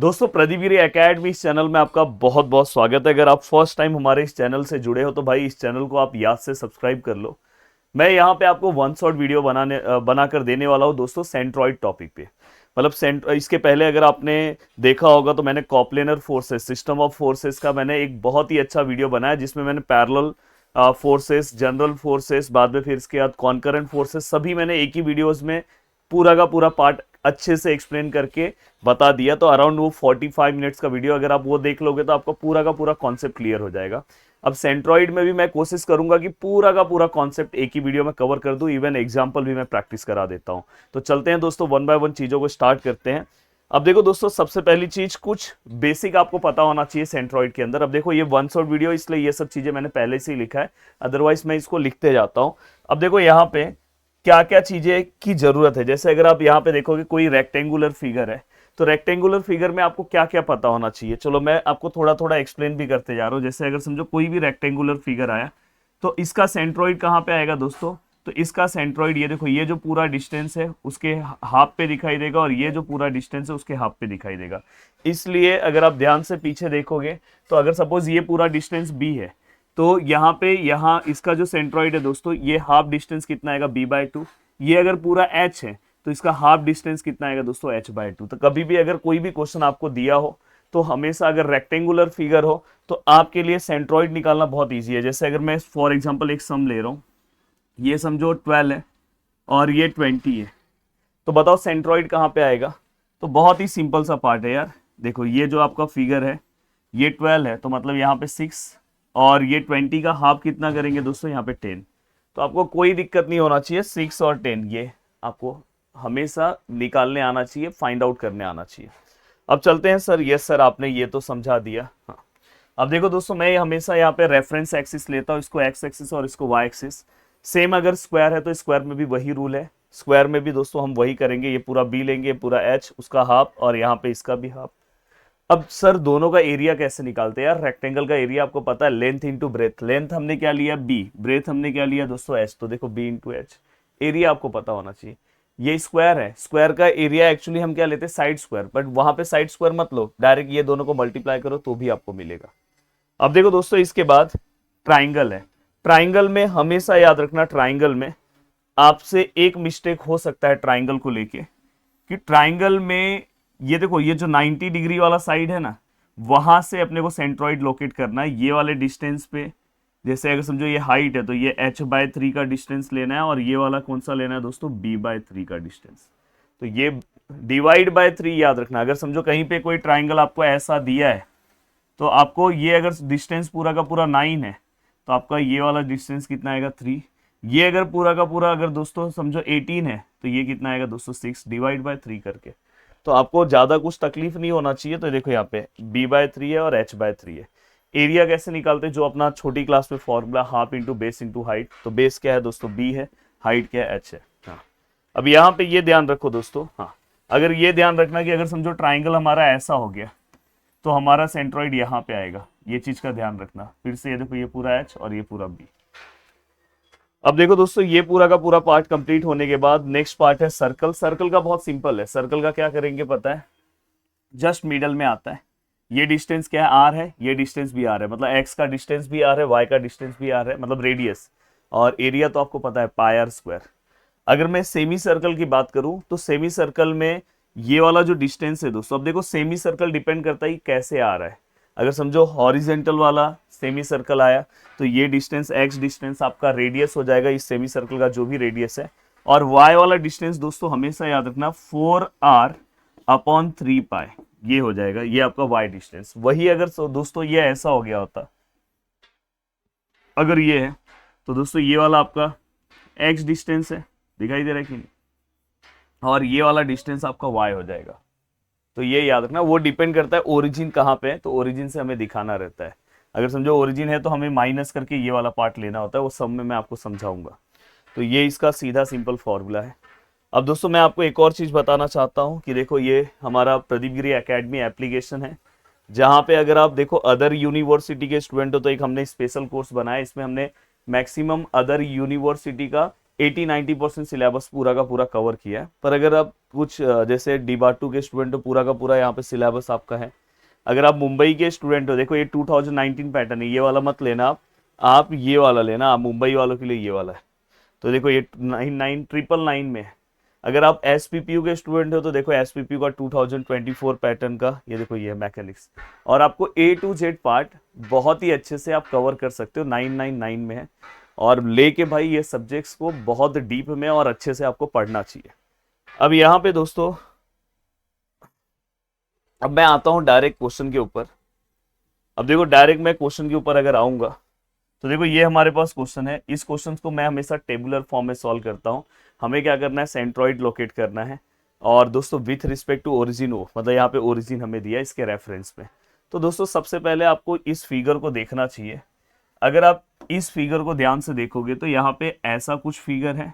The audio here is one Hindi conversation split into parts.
दोस्तों प्रदीप गिरी एकेडमी इस चैनल में आपका बहुत बहुत स्वागत है। अगर आप फर्स्ट टाइम हमारे इस चैनल से जुड़े हो तो भाई इस चैनल को आप याद से सब्सक्राइब कर लो। मैं यहाँ पे आपको वन शॉट वीडियो बनाकर देने वाला हूँ दोस्तों सेंट्रॉइड टॉपिक पे। मतलब इसके पहले अगर आपने देखा होगा तो मैंने कॉप्लेनर फोर्सेस सिस्टम ऑफ फोर्सेस का मैंने एक बहुत ही अच्छा वीडियो बनाया जिसमें मैंने पैरेलल फोर्सेस, जनरल फोर्सेस, बाद में फिर इसके बाद कॉन्करेंट फोर्सेस सभी मैंने एक ही वीडियोस में पूरा का पूरा पार्ट अच्छे से एक्सप्लेन करके बता दिया। तो अराउंड वो 45 मिनट्स का वीडियो अगर आप वो देख लोगे तो आपका पूरा का पूरा कॉन्सेप्ट क्लियर हो जाएगा। अब सेंट्रॉइड में भी मैं कोशिश करूंगा कि पूरा का पूरा कॉन्सेप्ट एक ही वीडियो में कवर कर दूं, इवन एग्जांपल भी मैं प्रैक्टिस करा देता हूं। तो चलते हैं दोस्तों, वन बाय वन चीज़ों को स्टार्ट करते हैं। अब देखो दोस्तों, सबसे पहली चीज कुछ बेसिक आपको पता होना चाहिए सेंट्रॉइड के अंदर। अब देखो ये वन शॉट वीडियो इसलिए ये सब चीजें मैंने पहले से ही लिखा है, अदरवाइज मैं इसको लिखते जाता हूं। अब देखो यहाँ पे क्या क्या चीजें की जरूरत है। जैसे अगर आप यहाँ पे देखोगे कोई रेक्टेंगुलर फिगर है तो रेक्टेंगुलर फिगर में आपको क्या क्या पता होना चाहिए। चलो मैं आपको थोड़ा थोड़ा एक्सप्लेन भी करते जा रहा हूँ। जैसे अगर समझो कोई भी रेक्टेंगुलर फिगर आया तो इसका सेंट्रॉइड कहाँ पे आएगा दोस्तों, तो इसका सेंट्रॉइड ये देखो, ये जो पूरा डिस्टेंस है उसके हाफ पे दिखाई देगा और ये जो पूरा डिस्टेंस है उसके हाफ पे दिखाई देगा। इसलिए अगर आप ध्यान से पीछे देखोगे तो अगर सपोज ये पूरा डिस्टेंस बी है तो यहाँ पे यहाँ इसका जो सेंट्रॉइड है दोस्तों, ये हाफ डिस्टेंस कितना आएगा b/2। ये अगर पूरा h है तो इसका हाफ डिस्टेंस कितना आएगा दोस्तों h/2। तो कभी भी अगर कोई भी क्वेश्चन आपको दिया हो तो हमेशा अगर रेक्टेंगुलर फिगर हो तो आपके लिए सेंट्रॉइड निकालना बहुत ईजी है। जैसे अगर मैं फॉर एग्जाम्पल एक सम ले रहा हूँ, ये समझो 12 है और ये 20 है, तो बताओ सेंट्रॉइड कहाँ पे आएगा। तो बहुत ही सिंपल सा पार्ट है यार। देखो ये जो आपका फिगर है ये 12 है तो मतलब यहाँ पे 6 और ये 20 का हाफ कितना करेंगे दोस्तों, यहाँ पे 10। तो आपको कोई दिक्कत नहीं होना चाहिए, 6 और 10 ये आपको हमेशा निकालने आना चाहिए, फाइंड आउट करने आना चाहिए। अब चलते हैं सर। यस सर, आपने ये तो समझा दिया। हाँ, अब देखो दोस्तों, मैं हमेशा यहाँ पे रेफरेंस एक्सिस लेता हूँ, इसको एक्स एक्सिस और इसको वाई एक्सिस। सेम अगर स्क्वायर है तो स्क्वायर में भी वही रूल है, स्क्वायर में भी दोस्तों हम वही करेंगे। ये पूरा बी लेंगे, पूरा एच उसका हाफ और यहाँ पे इसका भी हाफ। अब सर दोनों का एरिया कैसे निकालते हैं यार। रेक्टेंगल का एरिया आपको पता है, लेंथ इंटू ब्रेथ। लेंथ हमने क्या लिया बी, ब्रेथ हमने क्या लिया दोस्तों एच। तो देखो बी इंटू एच, एरिया आपको पता होना चाहिए। ये स्क्वायर है, स्क्वायर का एरिया एक्चुअली हम क्या लेते हैं साइड स्क्वायर, बट वहां पे साइड स्क्वायर मत लो, डायरेक्ट ये दोनों को मल्टीप्लाई करो तो भी आपको मिलेगा। अब देखो दोस्तों, इसके बाद ट्राइंगल है। ट्राइंगल में हमेशा याद रखना, ट्राइंगल में आपसे एक मिस्टेक हो सकता है ट्राइंगल को लेके, कि ट्राइंगल में ये देखो ये जो 90 डिग्री वाला साइड है ना, वहां से अपने को सेंट्रॉइड लोकेट करना है ये वाले डिस्टेंस पे। जैसे अगर समझो ये हाइट है तो ये h/3 का डिस्टेंस लेना है और ये वाला कौन सा लेना है दोस्तों, b/3 का डिस्टेंस। तो ये डिवाइड बाय 3 याद रखना। अगर समझो कहीं पे कोई ट्राइंगल आपको ऐसा दिया है तो आपको ये अगर डिस्टेंस पूरा का पूरा 9 है तो आपका ये वाला डिस्टेंस कितना आएगा 3। ये अगर पूरा का पूरा अगर दोस्तों समझो 18 है तो ये कितना आएगा दोस्तों 6, डिवाइड बाय 3 करके। तो आपको ज्यादा कुछ तकलीफ नहीं होना चाहिए। तो देखो यहाँ पे b/3 है और h/3 है। एरिया कैसे निकालते हैं, जो अपना छोटी क्लास में formula half into base into height. तो बेस क्या है दोस्तों b है, हाइट क्या है h है। हाँ, अब यहाँ पे ये ध्यान रखो दोस्तों। हाँ, अगर ये ध्यान रखना कि अगर समझो ट्राइंगल हमारा ऐसा हो गया तो हमारा सेंट्रॉइड यहाँ पे आएगा, ये चीज का ध्यान रखना। फिर से ये देखो ये पूरा h और ये पूरा b। अब देखो दोस्तों, ये पूरा का पूरा पार्ट कंप्लीट होने के बाद नेक्स्ट पार्ट है सर्कल। सर्कल का बहुत सिंपल है। सर्कल का क्या करेंगे पता है, जस्ट मिडल में आता है। ये डिस्टेंस क्या है, आर है, ये डिस्टेंस भी आर है, मतलब एक्स का डिस्टेंस भी आर है, वाई का डिस्टेंस भी आर है, मतलब रेडियस। और एरिया तो आपको पता है पाई आर स्क्वायर। अगर मैं सेमी सर्कल की बात करूं तो सेमी सर्कल में ये वाला जो डिस्टेंस है दोस्तों, अब देखो सेमी सर्कल डिपेंड करता है कैसे आ रहा है। अगर समझो हॉरिजेंटल वाला सेमी सर्कल आया तो ये डिस्टेंस एक्स डिस्टेंस आपका रेडियस हो जाएगा इस सेमी सर्कल का जो भी रेडियस है। और वाई वाला डिस्टेंस दोस्तों हमेशा याद रखना 4r/3π ये हो जाएगा, ये आपका वाई डिस्टेंस। वही अगर दोस्तों ये ऐसा हो गया होता, अगर ये है तो दोस्तों ये वाला आपका एक्स डिस्टेंस है, दिखाई दे रहा है कि नहीं, और ये वाला डिस्टेंस आपका वाई हो जाएगा। तो ये याद रखना, वो डिपेंड करता है ओरिजिन कहाँ पे है, तो ओरिजिन से हमें दिखाना रहता है। अगर समझो ओरिजिन है तो हमें माइनस करके ये वाला पार्ट लेना होता है, वो सब में मैं आपको समझाऊंगा। तो ये इसका सीधा सिंपल फॉर्मूला है। अब दोस्तों मैं आपको एक और चीज़ बताना चाहता हूँ कि देखो ये हमारा प्रदीप गिरी एकेडमी एप्लीकेशन है, जहाँ पे अगर आप देखो अदर यूनिवर्सिटी के स्टूडेंट हो तो एक हमने स्पेशल कोर्स बनाया, इसमें हमने मैक्सिमम अदर यूनिवर्सिटी का 80-90% सिलेबस पूरा का पूरा कवर किया है। पर अगर आप कुछ जैसे D2 के स्टूडेंट हो, पूरा का पूरा यहाँ पे सिलेबस आपका है। अगर आप मुंबई के स्टूडेंट हो, देखो ये 2019 पैटर्न है, ये वाला मत लेना आप ये वाला लेना, आप मुंबई वालों के लिए ये वाला है। तो देखो ये 99999 में है। अगर आप SPPU के स्टूडेंट हो तो देखो SPPU का 2024 पैटर्न का ये देखो ये मैकेनिक्स, और आपको A to Z पार्ट बहुत ही अच्छे से आप कवर कर सकते हो, 999 में है। और लेके भाई ये सब्जेक्ट्स को बहुत डीप में और अच्छे से आपको पढ़ना चाहिए। अब यहाँ पे दोस्तों, अब मैं आता हूँ डायरेक्ट क्वेश्चन के ऊपर। अब देखो डायरेक्ट मैं क्वेश्चन के ऊपर अगर आऊंगा तो देखो ये हमारे पास क्वेश्चन है। इस क्वेश्चन को मैं हमेशा टेबुलर फॉर्म में सॉल्व करता हूँ। हमें क्या करना है, सेंट्रॉइड लोकेट करना है। और दोस्तों with respect to origin O, मतलब यहाँ पे ओरिजिन हमें दिया है इसके रेफरेंस में। तो दोस्तों सबसे पहले आपको इस फिगर को देखना चाहिए। अगर आप इस फिगर को ध्यान से देखोगे तो यहाँ पे ऐसा कुछ फिगर है,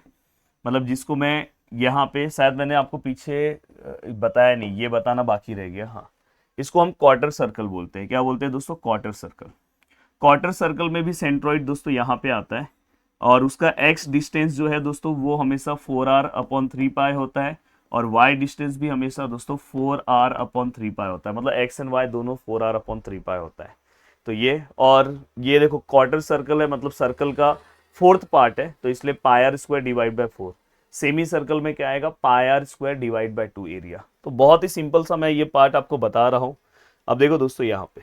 मतलब जिसको मैं यहाँ पे शायद मैंने आपको पीछे बताया नहीं, ये बताना बाकी रह गया। हाँ, इसको हम क्वार्टर सर्कल बोलते हैं। क्या बोलते हैं दोस्तों, क्वार्टर सर्कल। क्वार्टर सर्कल में भी सेंट्रॉइड दोस्तों यहाँ पे आता है, और उसका x डिस्टेंस जो है दोस्तों वो हमेशा 4r/3 होता है, और y डिस्टेंस भी हमेशा दोस्तों 4r/3 होता है, मतलब x एंड y दोनों 4r/3 होता है। तो ये, और ये देखो क्वार्टर सर्कल है, मतलब सर्कल का फोर्थ पार्ट है, तो इसलिए πr² divide by 4। Semi circle में क्या आएगा, πr² डिवाइड बाय 2 एरिया। तो बहुत ही सिंपल सा मैं ये पार्ट आपको बता रहा हूँ। अब देखो दोस्तों यहाँ पे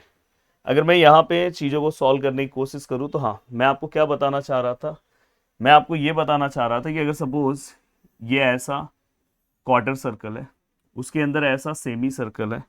अगर मैं यहाँ पे चीज़ों को सॉल्व करने की कोशिश करूँ तो हाँ, मैं आपको क्या बताना चाह रहा था, मैं आपको ये बताना चाह रहा था कि अगर सपोज ये ऐसा क्वार्टर सर्कल है, उसके अंदर ऐसा सेमी सर्कल है,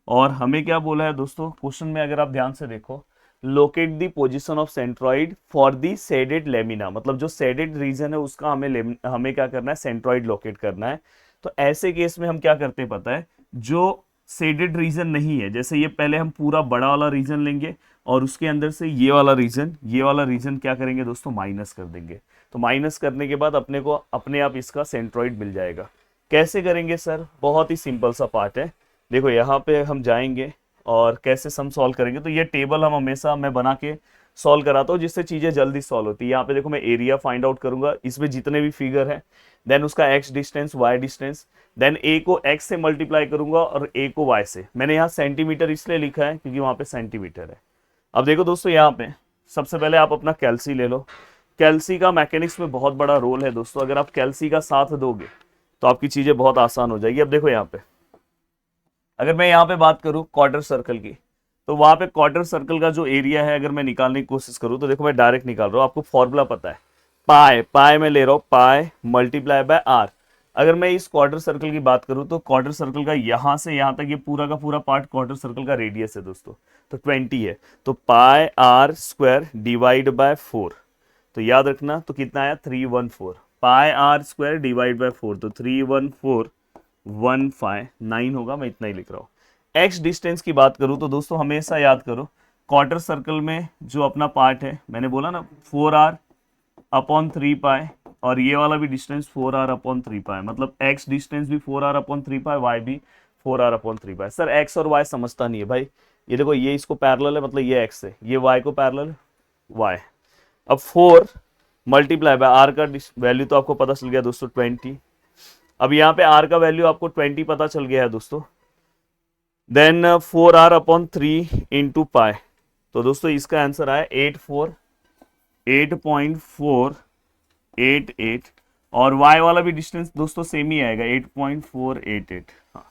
और हमें क्या बोला है दोस्तों क्वेश्चन में, अगर आप ध्यान से देखो, locate the position of centroid for the shaded lamina, मतलब जो शेडेड रीजन है उसका हमें क्या करना है, सेंट्रॉइड लोकेट करना है। तो ऐसे केस में हम क्या करते हैं पता है, जो शेडेड रीजन नहीं है, जैसे ये पहले हम पूरा बड़ा वाला रीजन लेंगे और उसके अंदर से ये वाला रीजन क्या करेंगे दोस्तों, माइनस कर देंगे। तो माइनस करने के बाद अपने को अपने आप इसका सेंट्रॉइड मिल जाएगा। कैसे करेंगे सर, बहुत ही सिंपल सा पार्ट है। देखो यहाँ पे हम जाएंगे और कैसे सम सॉल्व करेंगे, तो ये टेबल हम हमेशा मैं बना के सॉल्व कराता हूँ जिससे चीज़ें जल्दी सॉल्व होती है। यहाँ पे देखो मैं एरिया फाइंड आउट करूंगा, इसमें जितने भी फिगर है, देन उसका x distance, y distance, then a को x से मल्टीप्लाई करूंगा और a को y से। मैंने यहाँ सेंटीमीटर इसलिए लिखा है क्योंकि वहाँ पे सेंटीमीटर है। अब देखो दोस्तों यहाँ पे सबसे पहले आप अपना कैल्सी ले लो। कैल्सी का मैकेनिक्स में बहुत बड़ा रोल है दोस्तों, अगर आप कैल्सी का साथ दोगे तो आपकी चीज़ें बहुत आसान हो जाएगी। अब देखो यहाँ पे अगर मैं यहाँ पे बात करूँ क्वार्टर सर्कल की, तो वहाँ पे क्वार्टर सर्कल का जो एरिया है अगर मैं निकालने की कोशिश करूँ तो देखो मैं डायरेक्ट निकाल रहा हूँ, आपको फॉर्मूला पता है, पाई में ले रहा हूँ, पाई मल्टीप्लाई बाय आर। अगर मैं इस क्वार्टर सर्कल की बात करूँ तो क्वार्टर सर्कल का यहाँ से यहाँ तक ये पूरा का पूरा पार्ट क्वार्टर सर्कल का रेडियस है दोस्तों, तो 20 है। तो πr² डिवाइड बाय 4, तो याद रखना, तो कितना आया 314। πr² डिवाइड बाय 4, तो 31415 होगा, मैं इतना ही लिख रहा हूँ। एक्स डिस्टेंस की बात करूँ तो दोस्तों हमेशा याद करो, क्वार्टर सर्कल में जो अपना पार्ट है, मैंने बोला ना 4r/3 और ये वाला भी डिस्टेंस 4r/3, मतलब x डिस्टेंस भी 4r/3, y भी 4r/3। सर x और y समझता नहीं है भाई, ये देखो ये इसको पैरेलल है, मतलब ये x है, ये y को पैरेलल है, y। अब 4 मल्टीप्लाई बाय r का वैल्यू तो आपको पता चल गया दोस्तों 20। अब यहाँ पे r का वैल्यू आपको 20 पता चल गया है दोस्तों, देन 4r/3 इंटू पाई, तो दोस्तों इसका आंसर आया 8.488, और y वाला भी डिस्टेंस दोस्तों सेम ही आएगा 8.488। हाँ,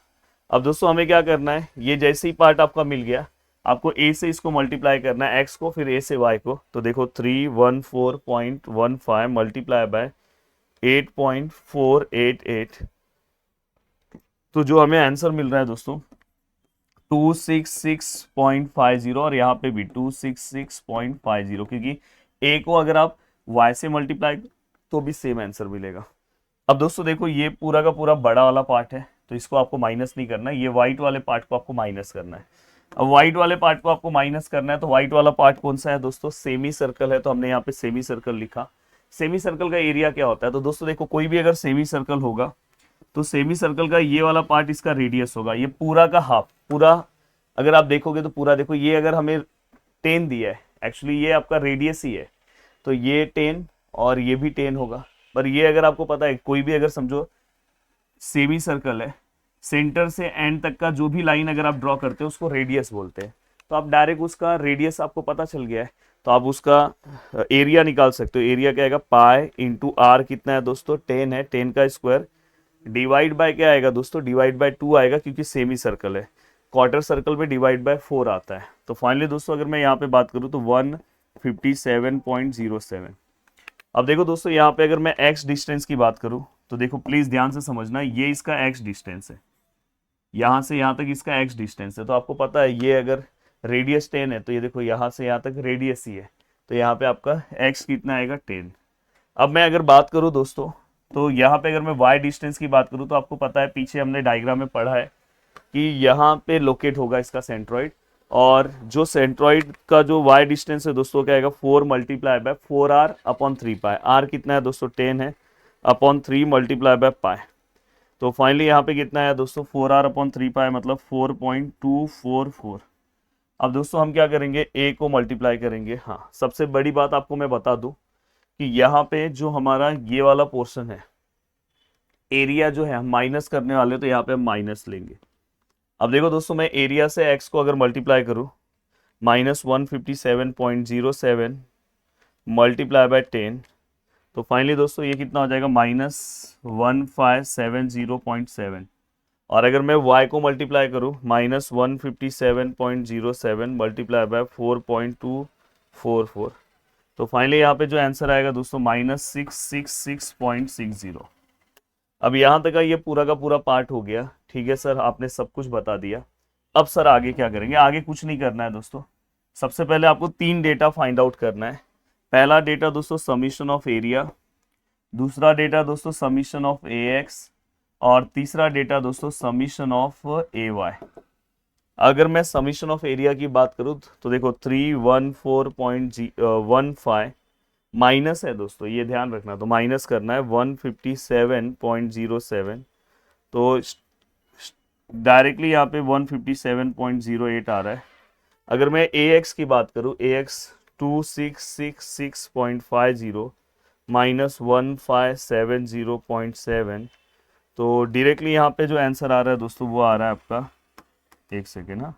अब दोस्तों हमें क्या करना है, ये जैसे ही पार्ट आपका मिल गया, आपको a से इसको मल्टीप्लाई करना है, x को, फिर a से y को। तो देखो 314.15 मल्टीप्लाई बाय 8.488, तो जो हमें आंसर मिल रहा है दोस्तों 266.50, और यहाँ पे भी 266.50, क्योंकि a को अगर आप y से मल्टीप्लाई तो भी सेम आंसर मिलेगा। अब दोस्तों देखो ये पूरा का पूरा बड़ा वाला पार्ट है, तो इसको आपको माइनस नहीं करना है, ये व्हाइट वाले पार्ट को आपको माइनस करना है। अब व्हाइट वाले पार्ट को आपको माइनस करना है, तो व्हाइट वाला पार्ट कौन सा है दोस्तों, सेमी सर्कल है, तो हमने यहाँ पे सेमी सर्कल लिखा। सेमी सर्कल का एरिया क्या होता है, तो दोस्तों देखो कोई भी अगर सेमी सर्कल होगा तो सेमी सर्कल का ये वाला पार्ट इसका रेडियस होगा, ये पूरा का हाफ, पूरा अगर आप देखोगे तो पूरा, देखो ये अगर हमें 10 दिया है, एक्चुअली ये आपका रेडियस ही है, तो ये 10 और ये भी 10 होगा, पर ये अगर आपको पता है, कोई भी अगर समझो सेमी सर्कल है, सेंटर से एंड तक का जो भी लाइन अगर आप ड्रॉ करते हो उसको रेडियस बोलते हैं। तो आप डायरेक्ट उसका रेडियस आपको पता चल गया है, तो आप उसका एरिया निकाल सकते हो। एरिया क्या आएगा, पाई इंटू आर कितना है दोस्तों, 10 है, 10 का स्क्वायर डिवाइड बाय क्या आएगा दोस्तों, डिवाइड बाय 2 आएगा, क्योंकि सेमी सर्कल है। क्वार्टर सर्कल में डिवाइड बाय 4 आता है। तो फाइनली दोस्तों अगर मैं यहाँ पे बात करूँ तो 157.07। अब देखो दोस्तों यहाँ पे अगर मैं एक्स डिस्टेंस की बात करूँ तो देखो प्लीज ध्यान से समझना, ये इसका एक्स डिस्टेंस है, यहाँ से यहाँ तक इसका एक्स डिस्टेंस है। तो आपको पता है ये अगर रेडियस 10 है तो ये देखो यहाँ से यहाँ तक रेडियस ही है, तो यहाँ पे आपका एक्स कितना आएगा, 10। अब मैं अगर बात करूँ दोस्तों, तो यहाँ पे अगर मैं वाई डिस्टेंस की बात करूँ तो आपको पता है पीछे हमने डायग्राम में पढ़ा है कि यहाँ पे लोकेट होगा इसका सेंट्रॉइड, और जो सेंट्रॉइड का जो वाई डिस्टेंस है दोस्तों क्या आएगा, 4 multiply by 4r upon 3 pi. R कितना है दोस्तों, 10 है, अपॉन 3 मल्टीप्लाई बाय पाई। तो फाइनली यहाँ पे कितना है दोस्तों, 4r अपॉन 3 पाई मतलब 4.244। अब दोस्तों हम क्या करेंगे, a को मल्टीप्लाई करेंगे। हाँ, सबसे बड़ी बात आपको मैं बता दूं कि यहाँ पे जो हमारा ये वाला पोर्शन है, एरिया जो है हम माइनस करने वाले, तो यहाँ पे हम माइनस लेंगे। अब देखो दोस्तों मैं एरिया से x को अगर मल्टीप्लाई करूँ, -157.07 मल्टीप्लाई बाय 10, तो फाइनली दोस्तों ये कितना हो जाएगा, -1570.7। और अगर मैं y को मल्टीप्लाई करूँ, -157.07 मल्टीप्लाई बाय 4.244, तो फाइनली यहाँ पे जो आंसर आएगा दोस्तों -666.60। अब यहाँ तक का ये पूरा का पूरा पार्ट हो गया। ठीक है सर, आपने सब कुछ बता दिया। अब सर आगे क्या करेंगे, आगे कुछ नहीं करना है दोस्तों। सबसे पहले आपको 3 डेटा फाइंड आउट करना है। पहला डेटा दोस्तों समीशन ऑफ एरिया, दूसरा डेटा दोस्तों समीशन ऑफ ए एक्स, और तीसरा डेटा दोस्तों समीशन ऑफ ए वाई। अगर मैं समीशन ऑफ एरिया की बात करूँ तो देखो 314.15 माइनस है दोस्तों, ये ध्यान रखना, तो माइनस करना है 157.07, तो डायरेक्टली यहाँ पे 157.08 आ रहा है। अगर मैं ए एक्स की बात करूँ, ए एक्स 2666.50 माइनस 1570.7, तो डायरेक्टली यहाँ पे जो आंसर आ रहा है दोस्तों वो आ रहा है आपका, एक सेकेंड, हाँ,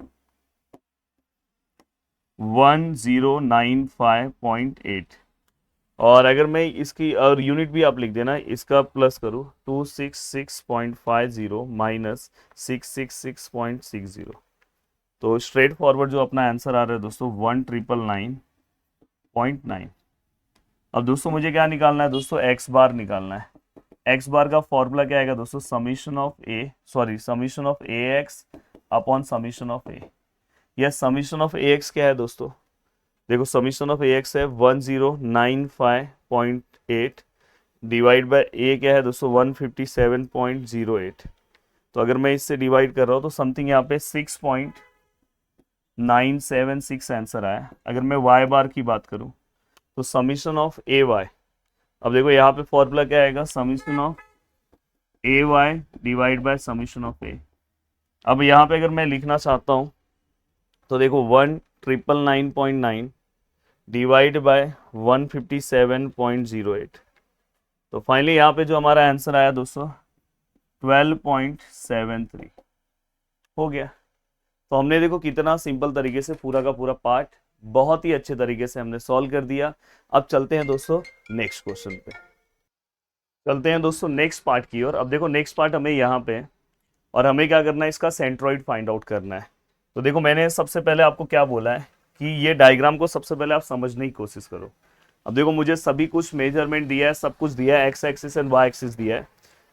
1095.8। और अगर मैं इसकी और यूनिट भी आप लिख देना, इसका प्लस करूँ 266.50 माइनस 666.60, तो स्ट्रेट फॉरवर्ड जो अपना आंसर आ रहा है दोस्तों 1999.9। अब दोस्तों मुझे क्या निकालना है दोस्तों, एक्स बार निकालना है। एक्स बार का फॉर्मूला क्या आएगा दोस्तों, summation of a x upon summation of a. यह समीशन ऑफ ए एक्स क्या है दोस्तों, देखो समीशन ऑफ ए एक्स है 1095.8 डिवाइड बाय ए क्या है दोस्तों 157.08। तो अगर मैं इससे डिवाइड कर रहा हूँ तो समथिंग यहाँ पे 6.976 आंसर आया। अगर मैं वाई बार की बात करूँ तो समीशन ऑफ ए वाई, अब देखो यहाँ पे फॉर्मूला क्या आएगा, summation of a y divide by summation of a. अब यहाँ पे अगर मैं लिखना चाहता हूँ तो देखो 1999.9 डिवाइड बाय 157.08, तो फाइनली यहाँ पे जो हमारा आंसर आया दोस्तों 12.73 हो गया। तो हमने देखो कितना सिंपल तरीके से पूरा का पूरा पार्ट बहुत ही अच्छे तरीके से हमने सॉल्व कर दिया। अब चलते हैं दोस्तों नेक्स्ट क्वेश्चन पे, चलते हैं दोस्तों नेक्स्ट पार्ट की ओर। अब देखो नेक्स्ट पार्ट हमें यहाँ पे है और हमें क्या करना है, इसका सेंट्रॉइड फाइंड आउट करना है। तो देखो मैंने सबसे पहले आपको क्या बोला है कि ये डायग्राम को सबसे पहले आप समझने की कोशिश करो। अब देखो मुझे सभी कुछ मेजरमेंट दिया है, सब कुछ दिया है, x axis and y axis दिया है।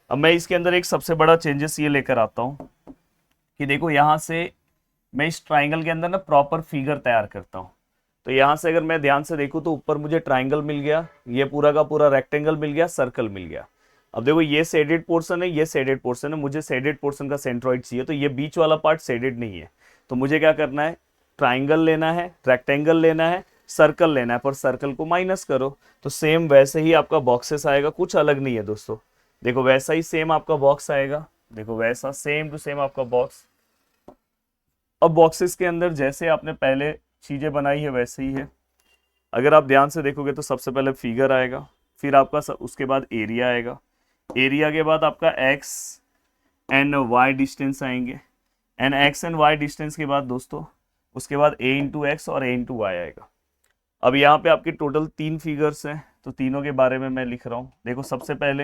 अब मैं इसके अंदर एक सबसे बड़ा चेंजेस ये लेकर आता हूँ कि देखो यहाँ से मैं इस ट्राइंगल के अंदर ना प्रॉपर फिगर तैयार करता हूँ। तो यहाँ से अगर मैं ध्यान से देखूँ तो ऊपर मुझे ट्राइंगल मिल गया, ये पूरा का पूरा रेक्टेंगल मिल गया, सर्कल मिल गया। अब देखो ये शेडेड पोर्शन है, ये शेडेड पोर्शन है, मुझे शेडेड पोर्शन का सेंट्रॉइड चाहिए, तो ये बीच वाला पार्ट शेडेड नहीं है। तो मुझे क्या करना है, ट्राइंगल लेना है, रेक्टेंगल लेना है, सर्कल लेना है, पर सर्कल को माइनस करो। तो सेम वैसे ही आपका बॉक्सेस आएगा, कुछ अलग नहीं है दोस्तों। देखो वैसा ही सेम आपका बॉक्स आएगा, देखो वैसा सेम टू सेम आपका बॉक्स। अब बॉक्सेस के अंदर जैसे आपने पहले चीजें बनाई है वैसे ही है। अगर आप ध्यान से देखोगे तो सबसे पहले फिगर आएगा, फिर आपका उसके बाद एरिया आएगा, एरिया के बाद आपका एक्स एंड वाई डिस्टेंस आएंगे, and x and y distance के बाद दोस्तों उसके बाद ए इंटू एक्स और ए इंटू वाई आएगा। अब यहाँ पे आपके टोटल 3 फिगर्स हैं, तो तीनों के बारे में मैं लिख रहा हूँ। देखो सबसे पहले,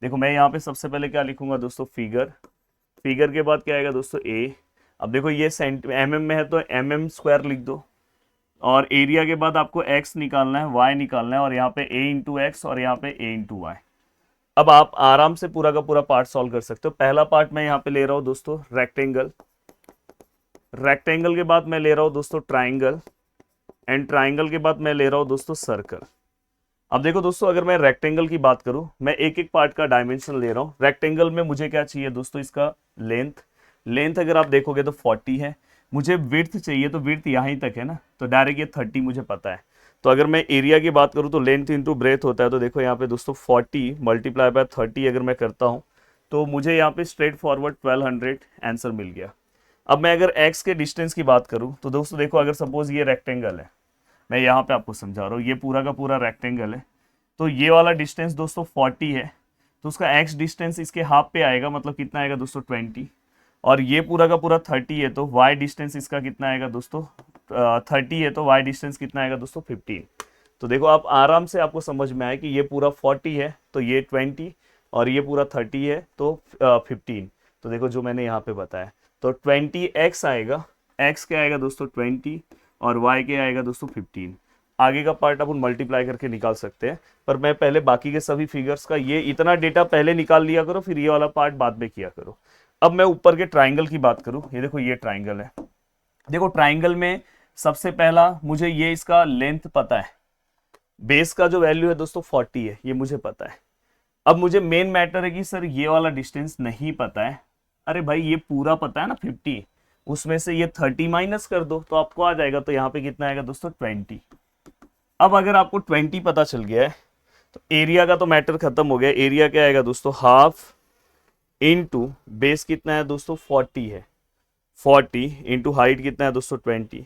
देखो मैं यहाँ पे सबसे पहले क्या लिखूंगा दोस्तों, फिगर, फिगर के बाद क्या आएगा दोस्तों ए। अब देखो ये mm में है तो mm² लिख दो, और एरिया के बाद आपको x निकालना है, y निकालना है, और यहाँ पे a इंटू एक्स और यहाँ पे a इंटू वाई। अब आप आराम से पूरा का पूरा पार्ट सॉल्व कर सकते हो। पहला पार्ट मैं यहाँ पे ले रहा हूँ दोस्तों रेक्टेंगल, रेक्टेंगल के बाद मैं ले रहा हूँ दोस्तों ट्राइंगल, एंड ट्राइंगल के बाद मैं ले रहा हूँ दोस्तों सर्कल। अब देखो दोस्तों, अगर मैं रेक्टेंगल की बात करूं, मैं एक एक पार्ट का डायमेंशन ले रहा हूं। रेक्टेंगल में मुझे क्या चाहिए दोस्तों, इसका लेंथ, लेंथ अगर आप देखोगे तो 40 है। मुझे विड्थ चाहिए, तो विड्थ यहीं तक है ना, तो डायरेक्ट ये 30 मुझे पता है। तो अगर मैं एरिया की बात करूं तो लेंथ इंटू ब्रेथ होता है, तो देखो यहाँ पे दोस्तों 40 मल्टीप्लाई बाय 30 अगर मैं करता हूँ तो मुझे यहाँ पे स्ट्रेट फॉरवर्ड 1200 आंसर मिल गया। अब मैं अगर एक्स के डिस्टेंस की बात करूँ तो दोस्तों देखो, अगर सपोज ये रेक्टेंगल है, मैं यहाँ पे आपको समझा रहा हूँ, ये पूरा का पूरा रेक्टेंगल है, तो ये वाला डिस्टेंस दोस्तों 40 है, तो उसका एक्स डिस्टेंस इसके हाफ पे आएगा, मतलब कितना आएगा दोस्तों 20, और ये पूरा का पूरा 30 है, तो वाई डिस्टेंस इसका कितना आएगा दोस्तों 30 है, तो वाई डिस्टेंस कितना आएगा दोस्तों 15। तो देखो आप आराम से आपको समझ में आए कि ये पूरा 40 है तो ये 20, और ये पूरा 30 है तो 15। तो देखो जो मैंने यहाँ पे बताया, तो 20x आएगा, x क्या आएगा दोस्तों 20, और y क्या आएगा दोस्तों 15। आगे का पार्ट अपन मल्टीप्लाई करके निकाल सकते हैं, पर मैं पहले बाकी के सभी फिगर्स का ये इतना डेटा पहले निकाल लिया करो, फिर ये वाला पार्ट बाद में किया करो। अब मैं ऊपर के ट्राइंगल की बात करूं, ये देखो ये ट्राइंगल है। देखो ट्राइंगल में सबसे पहला मुझे ये इसका लेंथ पता है, बेस का जो वैल्यू है दोस्तों 40 है, ये मुझे पता है। अब मुझे मेन मैटर है कि सर ये वाला डिस्टेंस नहीं पता है। अरे भाई ये पूरा पता है ना 50, उसमें से ये 30 माइनस कर दो तो आपको आ जाएगा, तो यहाँ पे कितना आएगा दोस्तों 20। अब अगर आपको 20 पता चल गया है तो एरिया का तो मैटर खत्म हो गया। एरिया क्या आएगा दोस्तों, हाफ इंटू बेस कितना है दोस्तों 40 है, 40 इंटू हाइट कितना है दोस्तों 20,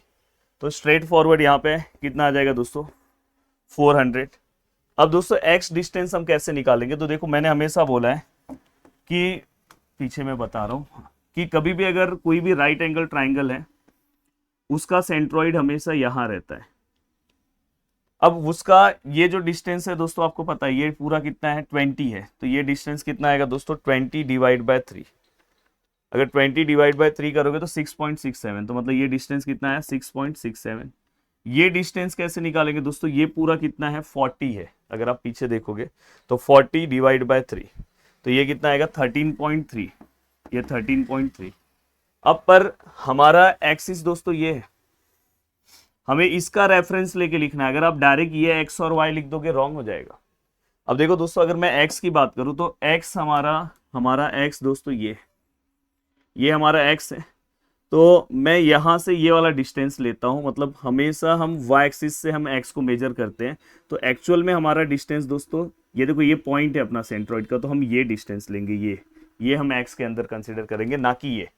तो स्ट्रेट फॉरवर्ड यहाँ पे कितना आ जाएगा दोस्तों 400। अब दोस्तों एक्स डिस्टेंस हम कैसे निकालेंगे, तो देखो मैंने हमेशा बोला है कि, पीछे मैं बता रहा हूँ कि कभी भी अगर कोई भी राइट एंगल ट्राइंगल है उसका सेंट्रॉइड हमेशा यहाँ रहता है। अब उसका ये जो डिस्टेंस है दोस्तों आपको पता है ये पूरा कितना है 20 है, तो ये डिस्टेंस कितना आएगा दोस्तों 20 डिवाइड बाय 3। अगर 20 डिवाइड बाय 3 करोगे तो 6.67, तो मतलब ये डिस्टेंस कितना है 6.67। ये डिस्टेंस कैसे निकालेंगे दोस्तों, ये पूरा कितना है 40 है, अगर आप पीछे देखोगे तो 40 डिवाइड बाय 3, तो ये कितना आएगा 13.3, ये 13.3। अब पर हमारा एक्सिस दोस्तों ये है, हमें इसका रेफरेंस लेके लिखना है। अगर आप डायरेक्ट ये एक्स और वाई लिख दोगे रॉन्ग हो जाएगा। अब देखो दोस्तों, अगर मैं एक्स की बात करूं तो एक्स हमारा एक्स दोस्तों ये हमारा एक्स है, तो मैं यहां से ये वाला डिस्टेंस लेता हूं, मतलब हमेशा हम वाई एक्सिस से हम एक्स को मेजर करते हैं, तो एक्चुअल में हमारा डिस्टेंस दोस्तों ये देखो ये पॉइंट है अपना सेंट्रॉइड का, तो हम ये डिस्टेंस लेंगे, ये हम एक्स के अंदर कंसिडर करेंगे, ना कि ये,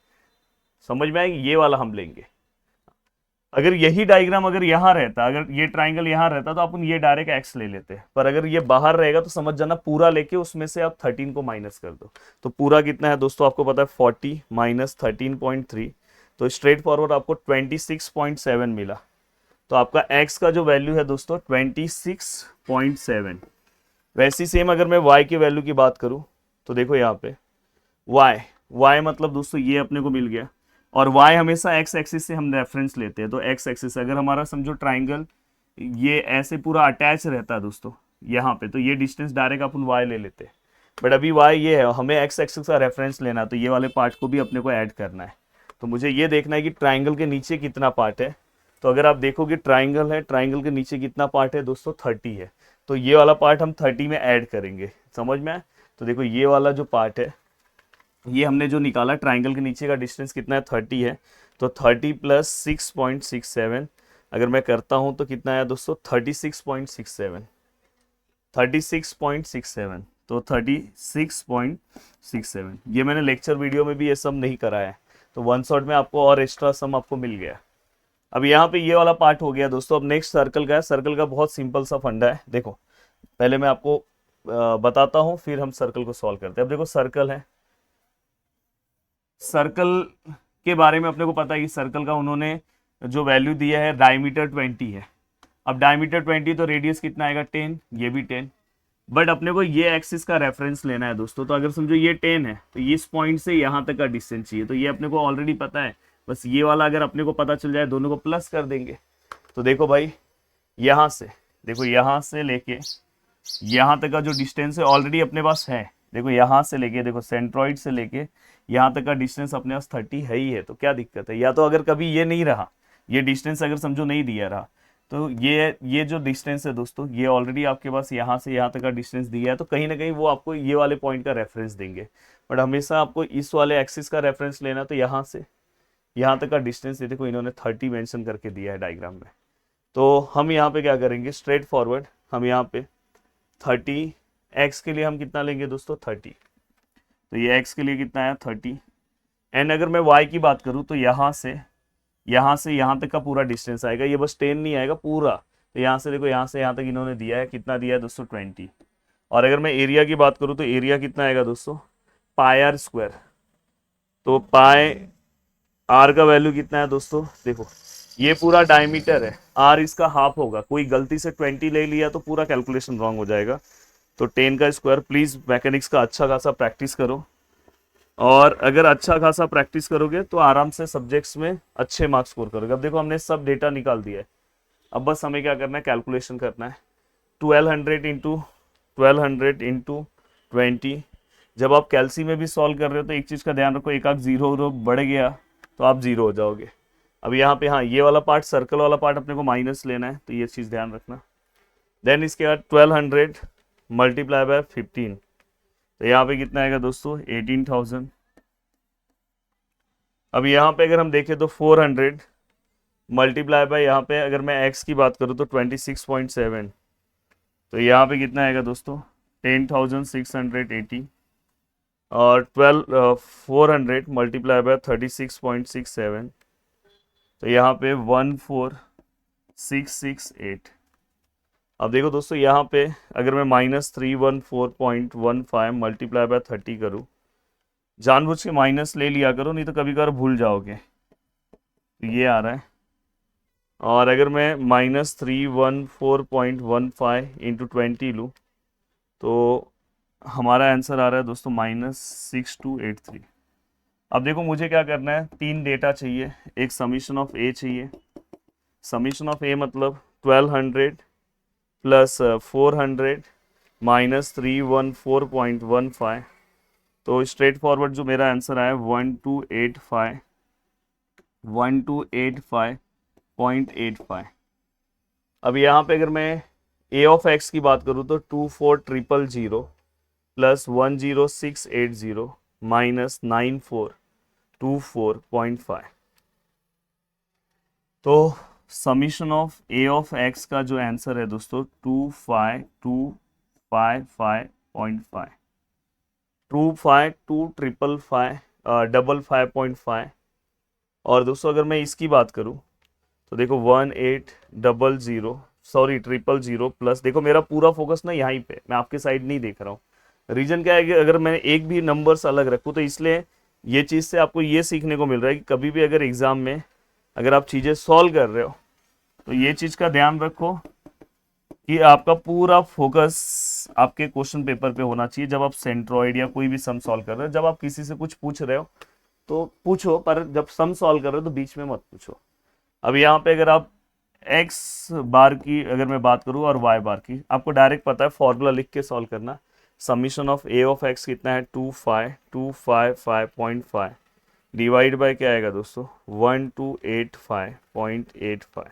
समझ में आएगी, ये वाला हम लेंगे। अगर यही डायग्राम अगर यहाँ रहता, अगर ये ट्राइंगल यहाँ रहता तो अपन ये डायरेक्ट एक्स ले लेते, पर अगर ये बाहर रहेगा तो समझ जाना पूरा लेके उसमें से आप 13 को माइनस कर दो, तो पूरा कितना है दोस्तों आपको पता है 40 माइनस 13.3, तो स्ट्रेट फॉरवर्ड आपको 26.7 मिला। तो आपका एक्स का जो वैल्यू है दोस्तों 26.7। वैसी सेम अगर मैं वाई की वैल्यू की बात करूं तो देखो यहाँ पे वाई मतलब दोस्तों ये अपने को मिल गया, और y हमेशा x एक्सिस से हम रेफरेंस लेते हैं, तो x एक्सिस अगर हमारा समझो ट्राइंगल ये ऐसे पूरा अटैच रहता है दोस्तों यहाँ पे, तो ये डिस्टेंस डायरेक्ट अपन y ले लेते हैं, बट अभी y ये है, हमें x एक्सिस का रेफरेंस लेना है, तो ये वाले पार्ट को भी अपने को ऐड करना है। तो मुझे ये देखना है कि ट्राइंगल के नीचे कितना पार्ट है, तो अगर आप देखोगे ट्राइंगल है, ट्राइंगल के नीचे कितना पार्ट है दोस्तों 30 है, तो ये वाला पार्ट हम 30 में ऐड करेंगे, समझ में आए। तो देखो ये वाला जो पार्ट है ये हमने जो निकाला, ट्राइंगल के नीचे का डिस्टेंस कितना है 30 है, तो 30 प्लस 6.67 अगर मैं करता हूं तो कितना है दोस्तों 36.67, 36.67, तो 36.67। ये मैंने लेक्चर वीडियो में भी ये सम नहीं कराया है, तो वन शॉट में आपको और एक्स्ट्रा सम आपको मिल गया। अब यहाँ पे ये वाला पार्ट हो गया दोस्तों। अब नेक्स्ट सर्कल का है। सर्कल का बहुत सिंपल सा फंडा है। देखो पहले मैं आपको बताता हूं, फिर हम सर्कल को सॉल्व करते हैं। अब देखो सर्कल है, सर्कल के बारे में अपने को पता है कि सर्कल का उन्होंने जो वैल्यू दिया है डायमीटर 20 है। अब डायमीटर 20 तो रेडियस कितना आएगा 10, ये भी 10। बट अपने को ये एक्सिस का रेफरेंस लेना है दोस्तों। तो अगर समझो ये 10 है तो इस पॉइंट से यहाँ तक का डिस्टेंस चाहिए, तो ये अपने को ऑलरेडी पता है। बस ये वाला अगर अपने को पता चल जाए, दोनों को प्लस कर देंगे। तो देखो भाई यहाँ से, देखो यहाँ से लेके यहाँ तक का जो डिस्टेंस है ऑलरेडी अपने पास है। देखो यहाँ से लेके, देखो सेंट्रॉइड से लेके यहाँ तक का डिस्टेंस अपने पास 30 है ही है। तो क्या दिक्कत है? या तो अगर कभी ये नहीं रहा, ये डिस्टेंस अगर समझो नहीं दिया रहा, तो ये जो डिस्टेंस है दोस्तों, ये ऑलरेडी आपके पास यहाँ से यहाँ तक का डिस्टेंस दिया है। तो कहीं ना कहीं वो आपको ये वाले पॉइंट का रेफरेंस देंगे। बट हमेशा आपको इस वाले एक्सिस का रेफरेंस लेना। तो यहाँ से यहाँ तक का डिस्टेंस ये देखो इन्होंने 30 मेंशन करके दिया है डायग्राम में। तो हम यहाँ पे क्या करेंगे, स्ट्रेट फॉरवर्ड हम यहाँ पे 30, एक्स के लिए हम कितना लेंगे दोस्तों 30। तो ये एक्स के लिए कितना है 30। एंड अगर मैं वाई की बात करूँ तो यहाँ से यहाँ तक का पूरा डिस्टेंस आएगा। ये बस 10 नहीं आएगा पूरा। तो यहाँ से देखो, यहाँ से यहाँ तक इन्होंने दिया है, कितना दिया है दोस्तों 20। और अगर मैं एरिया की बात करूँ तो एरिया कितना आएगा दोस्तों पाई आर स्क्वायर। तो पाई आर का वैल्यू कितना है दोस्तों, देखो ये पूरा डायमीटर है, आर इसका हाफ होगा। कोई गलती से 20 ले लिया तो पूरा कैलकुलेशन रॉन्ग हो जाएगा। तो 10 का स्क्वायर। प्लीज़ मैकेनिक्स का अच्छा खासा प्रैक्टिस करो, और अगर अच्छा खासा प्रैक्टिस करोगे तो आराम से सब्जेक्ट्स में अच्छे मार्क्स स्कोर करोगे। अब देखो हमने सब डेटा निकाल दिया है, अब बस हमें क्या करना है, कैलकुलेशन करना है। 1200 इंटू 20। जब आप कैलसी में भी सॉल्व कर रहे हो तो एक चीज़ का ध्यान रखो, एक आध जीरो बढ़ गया तो आप जीरो हो जाओगे। अब यहाँ पे हाँ, ये वाला पार्ट सर्कल वाला पार्ट अपने को माइनस लेना है, तो ये चीज़ ध्यान रखना। देन इसके बाद 1200 मल्टीप्लाई बाय 15, तो यहाँ पे कितना आएगा दोस्तों 18,000। अब यहाँ पे अगर हम देखें तो 400 मल्टीप्लाई बाय, यहाँ पे अगर मैं x की बात करूँ तो 26.7, तो यहाँ पे कितना आएगा दोस्तों 10,680। और 400 मल्टीप्लाई बाय 36.67, तो यहाँ पे 14,668। अब देखो दोस्तों यहाँ पे अगर मैं -314.15 मल्टीप्लाई बाय 30 करूँ, जानबूझ के माइनस ले लिया करो, नहीं तो कभी कभार भूल जाओगे। तो ये आ रहा है। और अगर मैं -314.15 इंटू 20 लूँ तो हमारा आंसर आ रहा है दोस्तों -6283। अब देखो मुझे क्या करना है, तीन डेटा चाहिए, एक समीशन ऑफ ए चाहिए। समीशन ऑफ ए मतलब 1200 प्लस 400 माइनस 314.15। तो स्ट्रेट फॉरवर्ड जो मेरा आंसर आया 1285.85। अब यहाँ पे अगर मैं ए ऑफ एक्स की बात करूँ तो 24,000 प्लस 10680 माइनस 9424.5। तो summation of A of x का जो आंसर है दोस्तों 25255.5, 2525555.5। और दोस्तों अगर मैं इसकी बात करूं तो देखो 000 प्लस, देखो मेरा पूरा फोकस ना यहीं पे, मैं आपके साइड नहीं देख रहा हूँ। रीजन क्या है कि अगर मैं एक भी नंबर्स अलग रखूँ तो इसलिए ये चीज़ से आपको ये सीखने को मिल रहा है कि कभी भी अगर एग्जाम में अगर आप चीज़ें सॉल्व कर रहे हो तो ये चीज़ का ध्यान रखो कि आपका पूरा फोकस आपके क्वेश्चन पेपर पे होना चाहिए। जब आप सेंट्रॉइड या कोई भी सम सॉल्व कर रहे हो, जब आप किसी से कुछ पूछ रहे हो तो पूछो, पर जब सम सॉल्व कर रहे हो तो बीच में मत पूछो। अब यहाँ पे अगर आप एक्स बार की अगर मैं बात करूँ और वाई बार की, आपको डायरेक्ट पता है, फॉर्मूला लिख के सॉल्व करना। Summation of A of x कितना है 25255.5 डिवाइड बाय क्या आएगा दोस्तों 1285.85।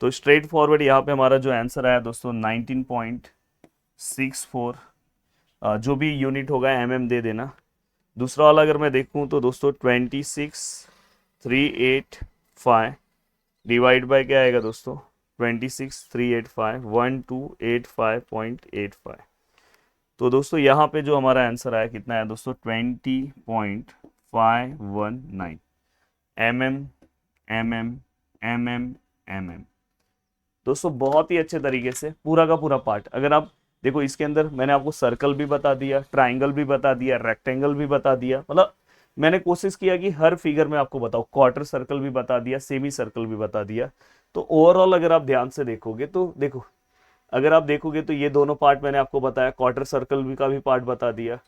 तो स्ट्रेट फॉरवर्ड यहाँ पे हमारा जो आंसर आया दोस्तों 19.64। जो भी यूनिट होगा mm दे देना। दूसरा वाला अगर मैं देखूँ तो दोस्तों 26,385 डिवाइड बाय क्या आएगा दोस्तों 26,385 1285.85। तो दोस्तों यहाँ पे जो हमारा आंसर आया कितना है दोस्तों 20.519 mm। दोस्तों बहुत ही अच्छे तरीके से पूरा का पूरा पार्ट, अगर आप देखो इसके अंदर मैंने आपको सर्कल भी बता दिया, ट्राइंगल भी बता दिया, रेक्टेंगल भी बता दिया, मतलब मैंने कोशिश किया कि हर फिगर में आपको बताओ, क्वार्टर सर्कल भी बता दिया, सेमी सर्कल भी बता दिया। तो ओवरऑल अगर आप ध्यान से देखोगे तो देखो, अगर आप देखोगे तो ये दोनों पार्ट मैंने आपको बताया, क्वार्टर सर्कल भी का भी पार्ट बता दिया,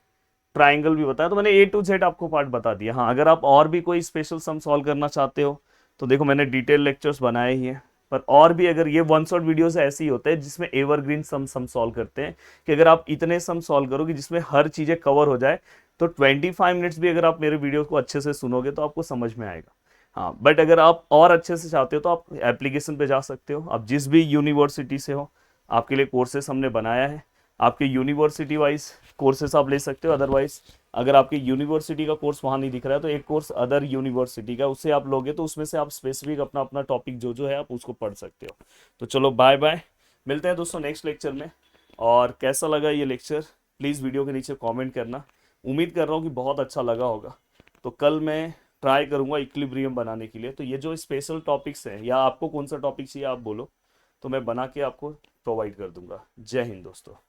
ट्राइंगल भी बताया, तो मैंने ए टू जेड आपको पार्ट बता दिया। हाँ, अगर आप और भी कोई स्पेशल सम सॉल्व करना चाहते हो तो देखो मैंने डिटेल लेक्चर्स बनाए ही हैं, पर और भी अगर ये वन शॉट वीडियोस ऐसे ही होते हैं जिसमें एवरग्रीन सम सॉल्व करते हैं, कि अगर आप इतने सम सॉल्व करोगे जिसमें हर चीज़ें कवर हो जाए तो 25 मिनट्स भी अगर आप मेरे वीडियो को अच्छे से सुनोगे तो आपको समझ में आएगा। हाँ, बट अगर आप और अच्छे से चाहते हो तो आप एप्लीकेशन पे जा सकते हो, आप जिस भी यूनिवर्सिटी से हो, आपके लिए कोर्सेस हमने बनाया है, आपके यूनिवर्सिटी वाइज कोर्सेस आप ले सकते हो। अदरवाइज अगर आपकी यूनिवर्सिटी का कोर्स वहाँ नहीं दिख रहा है तो एक कोर्स अदर यूनिवर्सिटी का, उससे आप लोगे तो उसमें से आप स्पेसिफिक अपना अपना टॉपिक जो जो है आप उसको पढ़ सकते हो। तो चलो बाय बाय, मिलते हैं दोस्तों नेक्स्ट लेक्चर में। और कैसा लगा ये लेक्चर प्लीज़ वीडियो के नीचे कमेंट करना, उम्मीद कर रहा हूँ कि बहुत अच्छा लगा होगा। तो कल मैं ट्राई करूँगा इक्विलिब्रियम बनाने के लिए, तो ये जो स्पेशल टॉपिक्स हैं या आपको कौन सा टॉपिक चाहिए आप बोलो, तो मैं बना के आपको प्रोवाइड कर दूंगा। जय हिंद दोस्तों।